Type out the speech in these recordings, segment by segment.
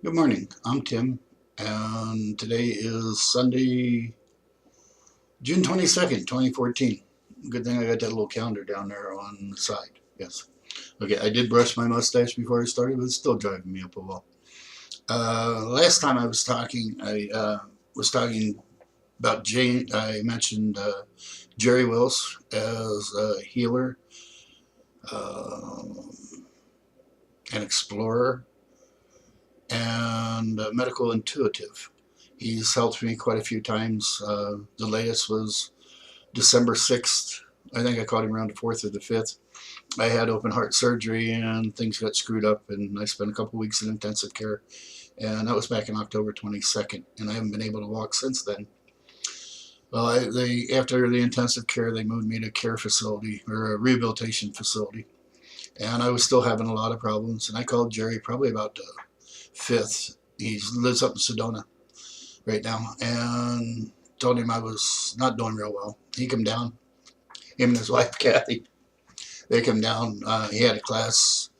Good morning. I'm Tim, and today is Sunday, June 22nd, 2014. Good thing I got that little calendar down there on the side. Yes. Okay, I did brush my mustache before I started, but it's still driving me up a wall. Last time I was talking, I was talking about Jane. I mentioned Jerry Wills as a healer, uh, an explorer, and a medical intuitive. He's helped me quite a few times. The latest was December 6th. I think I caught him around the 4th or the 5th. I had open heart surgery and things got screwed up, and I spent a couple weeks in intensive care. And that was back in October 22nd, and I haven't been able to walk since then. Well, after the intensive care, they moved me to a care facility or a rehabilitation facility, and I was still having a lot of problems. And I called Jerry probably about the 5th. He lives up in Sedona right now, and told him I was not doing real well. He come down, him and his wife Kathy. They come down. He had a class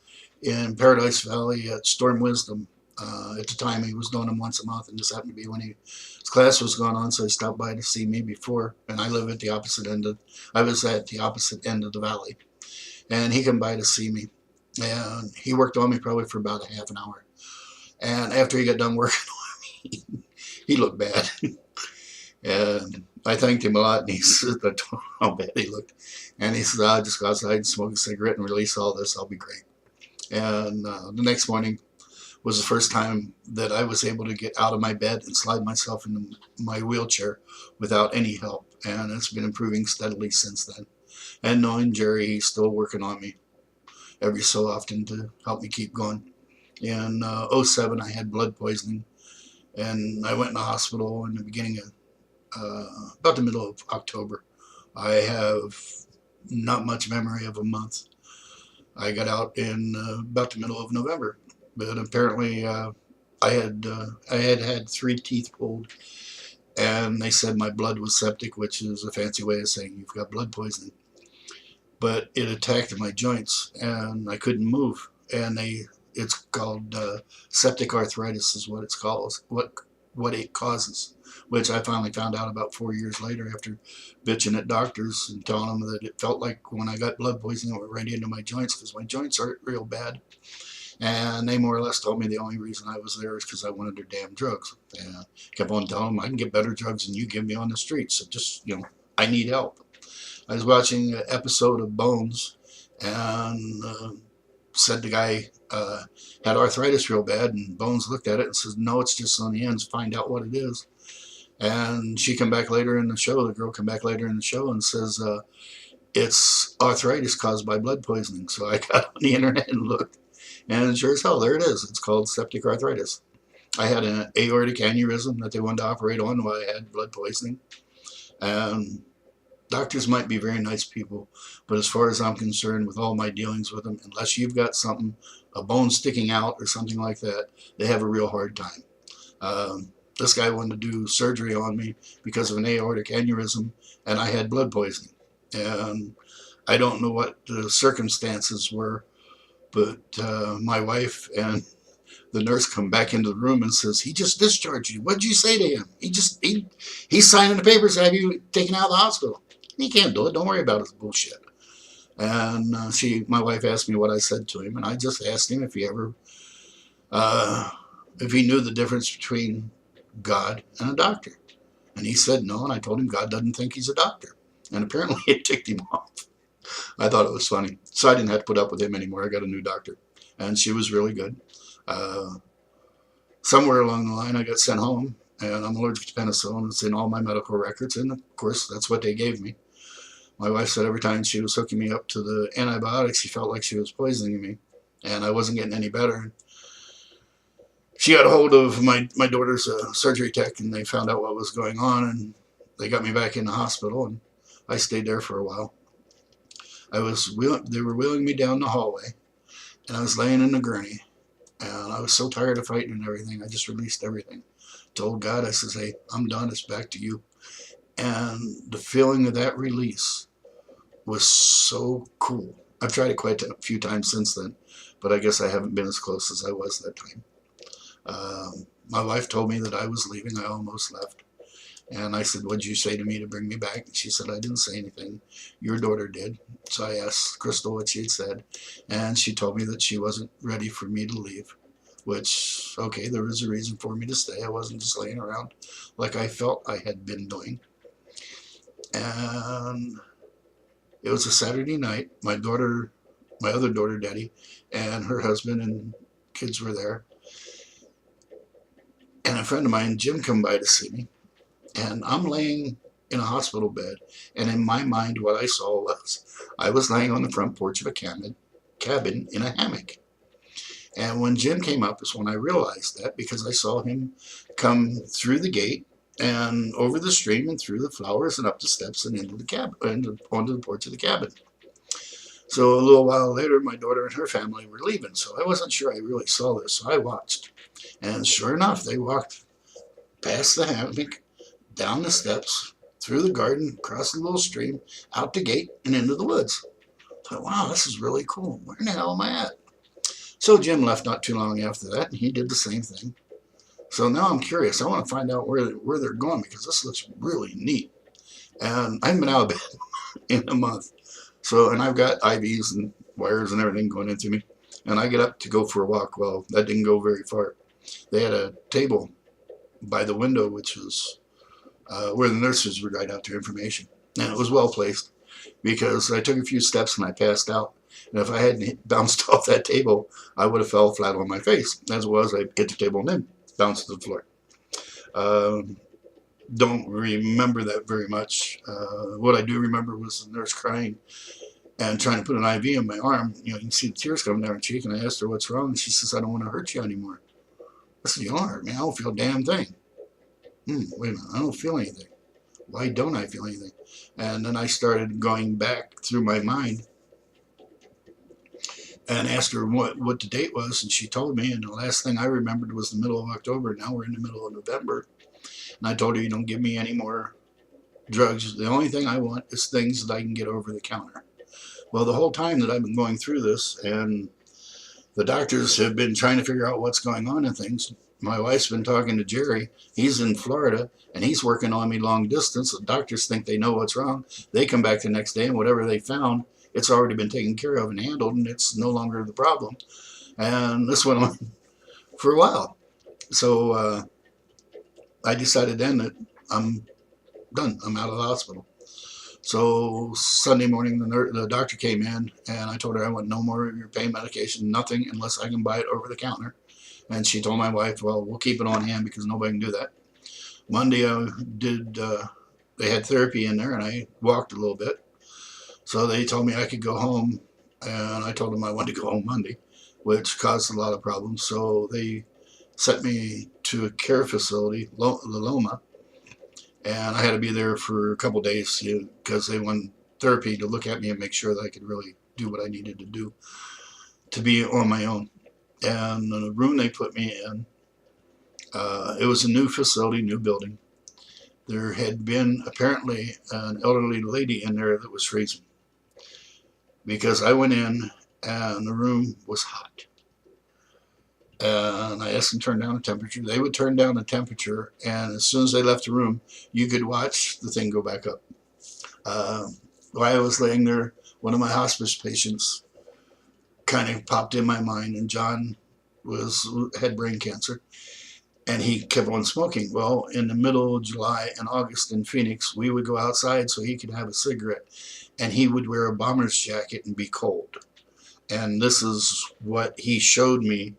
in Paradise Valley at Storm Wisdom. At the time, he was doing them once a month, and this happened to be when his class was going on. So he stopped by to see me before, and I live at the opposite end of. I was at the opposite end of the valley, and he came by to see me, and he worked on me probably for about a half an hour. And after he got done working on me, he looked bad. And I thanked him a lot, and he said, I told him how bad he looked. And he said, I'll just go outside and smoke a cigarette and release all this. I'll be great. And the next morning was the first time that I was able to get out of my bed and slide myself into my wheelchair without any help. And it's been improving steadily since then. And knowing Jerry, he's still working on me every so often to help me keep going. In '07, I had blood poisoning, and I went in the hospital in the beginning of about the middle of October. I have not much memory of a month. I got out in about the middle of November, but apparently I had 3 teeth pulled, and they said my blood was septic, which is a fancy way of saying you've got blood poisoning. But it attacked my joints, and I couldn't move. And it's called septic arthritis, is what it's called. What it causes, which I finally found out about 4 years later after bitching at doctors and telling them that it felt like when I got blood poisoning, it went right into my joints because my joints hurt real bad. And they more or less told me the only reason I was there is because I wanted their damn drugs. And I kept on telling them I can get better drugs than you give me on the streets. So just, I need help. I was watching an episode of Bones, and said the guy had arthritis real bad, and Bones looked at it and says, no, it's just on the ends, find out what it is. And she come back later in the show, the girl come back later in the show and says, it's arthritis caused by blood poisoning. So I got on the internet and looked, and sure as hell, there it is. It's called septic arthritis. I had an aortic aneurysm that they wanted to operate on while I had blood poisoning. And doctors might be very nice people, but as far as I'm concerned, with all my dealings with them, unless you've got something, a bone sticking out or something like that, they have a real hard time. This guy wanted to do surgery on me because of an aortic aneurysm, and I had blood poisoning. And I don't know what the circumstances were, but my wife and the nurse come back into the room and says, he just discharged you. What'd you say to him? He's signing the papers to have you taken out of the hospital. He can't do it. Don't worry about his bullshit. And my wife asked me what I said to him, and I just asked him uh, if he knew the difference between God and a doctor. And he said no, and I told him God doesn't think he's a doctor. And apparently it ticked him off. I thought it was funny. So I didn't have to put up with him anymore. I got a new doctor, and she was really good. Uh, Somewhere along the line, I got sent home, and I'm allergic to penicillin. It's in all my medical records, and of course, that's what they gave me. My wife said every time she was hooking me up to the antibiotics, she felt like she was poisoning me, and I wasn't getting any better. She got a hold of my daughter's surgery tech, and they found out what was going on, and they got me back in the hospital, and I stayed there for a while. They were wheeling me down the hallway, and I was laying in the gurney, and I was so tired of fighting and everything, I just released everything. Told God, I says, hey, I'm done, it's back to you. And the feeling of that release was so cool. I've tried it quite a few times since then, but I guess I haven't been as close as I was that time. My wife told me that I was leaving. I almost left. And I said, what'd you say to me to bring me back? And she said, I didn't say anything. Your daughter did. So I asked Crystal what she had said. And she told me that she wasn't ready for me to leave. Which, okay, there was a reason for me to stay. I wasn't just laying around like I felt I had been doing. And it was a Saturday night. My other daughter, Daddy, and her husband and kids were there. And a friend of mine, Jim, come by to see me. And I'm laying in a hospital bed. And in my mind, what I saw was I was laying on the front porch of a cabin in a hammock. And when Jim came up is when I realized that, because I saw him come through the gate and over the stream and through the flowers and up the steps and into the cabin and onto the porch of the cabin. So a little while later, my daughter and her family were leaving, so I wasn't sure I really saw this, so I watched. And sure enough, they walked past the hammock, down the steps, through the garden, across the little stream, out the gate, and into the woods. I thought, wow, this is really cool. Where in the hell am I at? So Jim left not too long after that, and he did the same thing. So now I'm curious. I want to find out where they're going, because this looks really neat. And I haven't been out of bed in a month. So, and I've got IVs and wires and everything going into me. And I get up to go for a walk. Well, that didn't go very far. They had a table by the window, which was where the nurses would write out their information. And it was well placed, because I took a few steps and I passed out. And if I hadn't bounced off that table, I would have fell flat on my face. As it was, I hit the table and then bounced to the floor. Don't remember that very much. What I do remember was the nurse crying and trying to put an IV in my arm. You can see the tears coming down her cheek, and I asked her what's wrong, and she says, I don't want to hurt you anymore. I said, you don't hurt me. I don't feel a damn thing. Wait a minute. I don't feel anything. Why don't I feel anything? And then I started going back through my mind and asked her what the date was, and she told me, and the last thing I remembered was the middle of October. Now we're in the middle of November. And I told her, you don't give me any more drugs. The only thing I want is things that I can get over the counter. Well, the whole time that I've been going through this, and the doctors have been trying to figure out what's going on and things, my wife's been talking to Jerry. He's in Florida, and he's working on me long distance. The doctors think they know what's wrong. They come back the next day, and whatever they found, it's already been taken care of and handled, and it's no longer the problem. And this went on for a while. So I decided then that I'm done. I'm out of the hospital. So Sunday morning, the doctor came in, and I told her I want no more of your pain medication, nothing, unless I can buy it over the counter. And she told my wife, well, we'll keep it on hand because nobody can do that. Monday I they had therapy in there, and I walked a little bit. So they told me I could go home, and I told them I wanted to go home Monday, which caused a lot of problems. So they sent me to a care facility, La Loma, and I had to be there for a couple of days because they wanted therapy to look at me and make sure that I could really do what I needed to do to be on my own. And the room they put me in, it was a new facility, new building. There had been apparently an elderly lady in there that was freezing, because I went in and the room was hot. And I asked them to turn down the temperature. They would turn down the temperature, and as soon as they left the room, you could watch the thing go back up. While I was laying there, one of my hospice patients kind of popped in my mind, and John had brain cancer, and he kept on smoking. Well, in the middle of July and August in Phoenix, we would go outside so he could have a cigarette, and he would wear a bomber's jacket and be cold. And this is what he showed me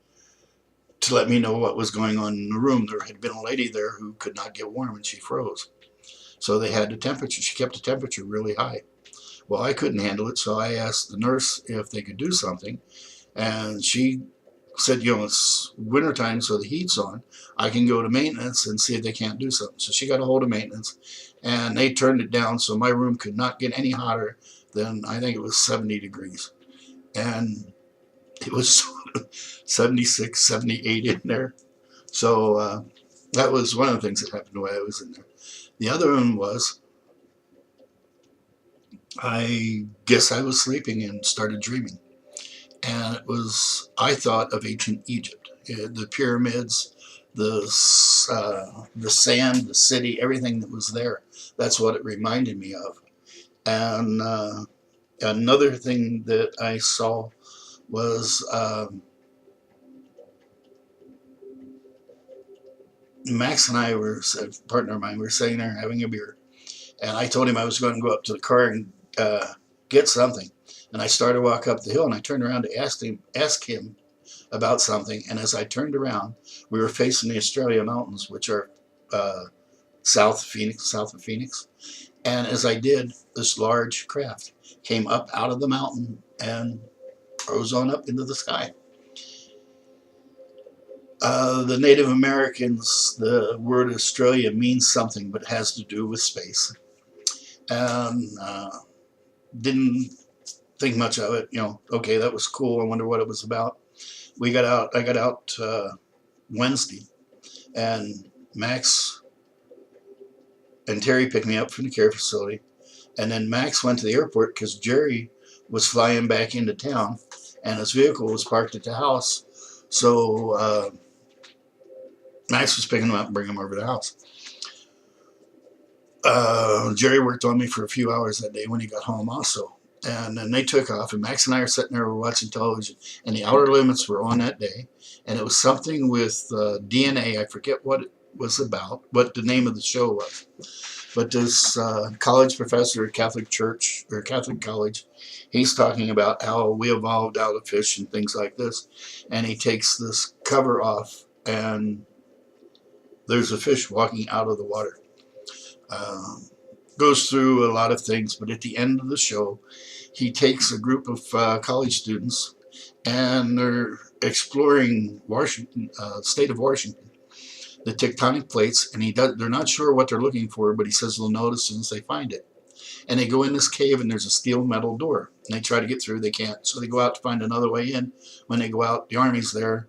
to let me know what was going on in the room. There had been a lady there who could not get warm, and she froze. So they had the temperature. She kept the temperature really high. Well, I couldn't handle it, so I asked the nurse if they could do something, and she said, it's wintertime, so the heat's on. I can go to maintenance and see if they can't do something. So she got a hold of maintenance, and they turned it down so my room could not get any hotter than, I think it was 70 degrees. And it was 76, 78 in there. So that was one of the things that happened while I was in there. The other one was, I guess I was sleeping and started dreaming. and it was, I thought of ancient Egypt. The pyramids, the sand, the city, everything that was there. That's what it reminded me of. And another thing that I saw was Max and I were, a partner of mine, we were sitting there having a beer. And I told him I was going to go up to the car and get something. And I started to walk up the hill, and I turned around to ask him about something. And as I turned around, we were facing the Australia Mountains, which are south of Phoenix. And as I did, this large craft came up out of the mountain and rose on up into the sky. The Native Americans, the word Australia means something, but has to do with space. And didn't think much of it. Okay, that was cool. I wonder what it was about. I got out Wednesday, and Max and Terry picked me up from the care facility. And then Max went to the airport because Jerry was flying back into town, and his vehicle was parked at the house. So Max was picking him up and bringing him over to the house. Jerry worked on me for a few hours that day when he got home also. And then they took off, and Max and I are sitting there, we're watching television, and the Outer Limits were on that day. And it was something with DNA. I forget what it was about, what the name of the show was. But this college professor at Catholic Church, or Catholic College, he's talking about how we evolved out of fish and things like this. And he takes this cover off, and there's a fish walking out of the water. Goes through a lot of things, but at the end of the show, he takes a group of college students, and they're exploring Washington, state of Washington, the tectonic plates, and they're not sure what they're looking for, but he says they'll know as soon as they find it. And they go in this cave, and there's a steel metal door, and they try to get through, they can't, so they go out to find another way in. When they go out, the Army's there,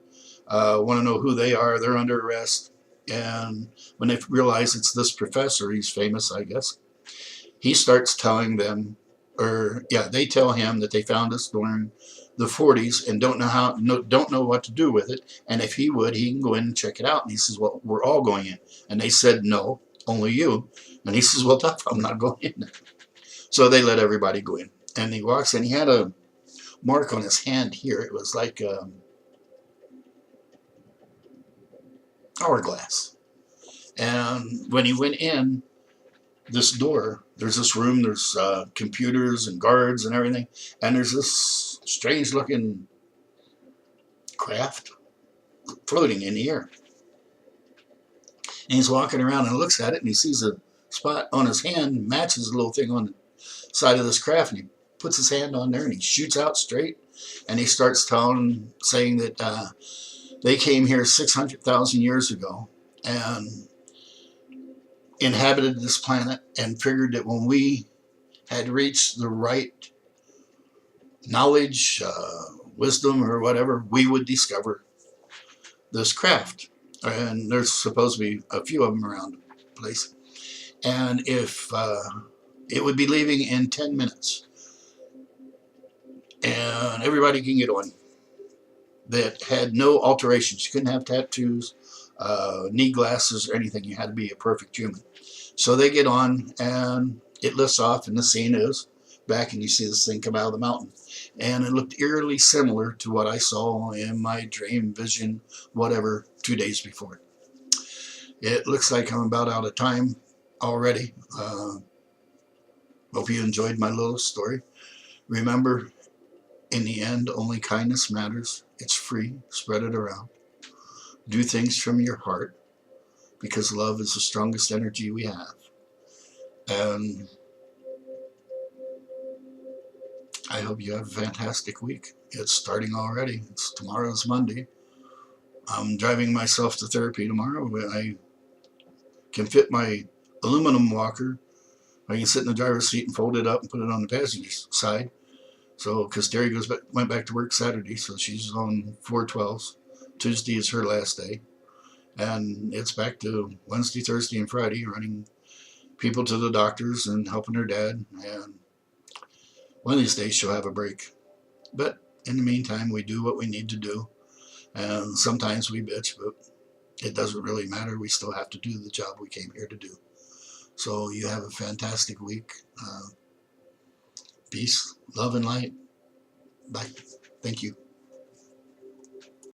want to know who they are, they're under arrest. And when they realize it's this professor, he's famous, I guess, he starts telling them, they tell him that they found us during the 40s and don't know what to do with it. And if he would, he can go in and check it out. And he says, well, we're all going in. And they said, no, only you. And he says, well, tough, I'm not going in. So they let everybody go in. And he walks in. He had a mark on his hand here. It was like hourglass. And when he went in this door, there's this room, there's computers and guards and everything, and there's this strange looking craft floating in the air. And he's walking around and looks at it, and he sees a spot on his hand matches a little thing on the side of this craft, and he puts his hand on there and he shoots out straight, and he starts saying that they came here 600,000 years ago and inhabited this planet, and figured that when we had reached the right knowledge, wisdom, or whatever, we would discover this craft. And there's supposed to be a few of them around the place. And if it would be leaving in 10 minutes, and everybody can get on, that had no alterations. You couldn't have tattoos, knee glasses, or anything. You had to be a perfect human. So they get on, and it lifts off, and the scene is back, and you see this thing come out of the mountain. And it looked eerily similar to what I saw in my dream, vision, whatever, 2 days before. It looks like I'm about out of time already. Hope you enjoyed my little story. Remember, in the end, only kindness matters. It's free. Spread it around. Do things from your heart, because love is the strongest energy we have. And I hope you have a fantastic week. It's starting already. Tomorrow's Monday. I'm driving myself to therapy tomorrow. I can fit my aluminum walker. I can sit in the driver's seat and fold it up and put it on the passenger side. So, because Terry went back to work Saturday, so she's on 412s. Tuesday is her last day. And it's back to Wednesday, Thursday, and Friday, running people to the doctors and helping her dad. And one of these days she'll have a break. But in the meantime, we do what we need to do. And sometimes we bitch, but it doesn't really matter. We still have to do the job we came here to do. So you have a fantastic week. Peace, love, and light. Bye. Thank you.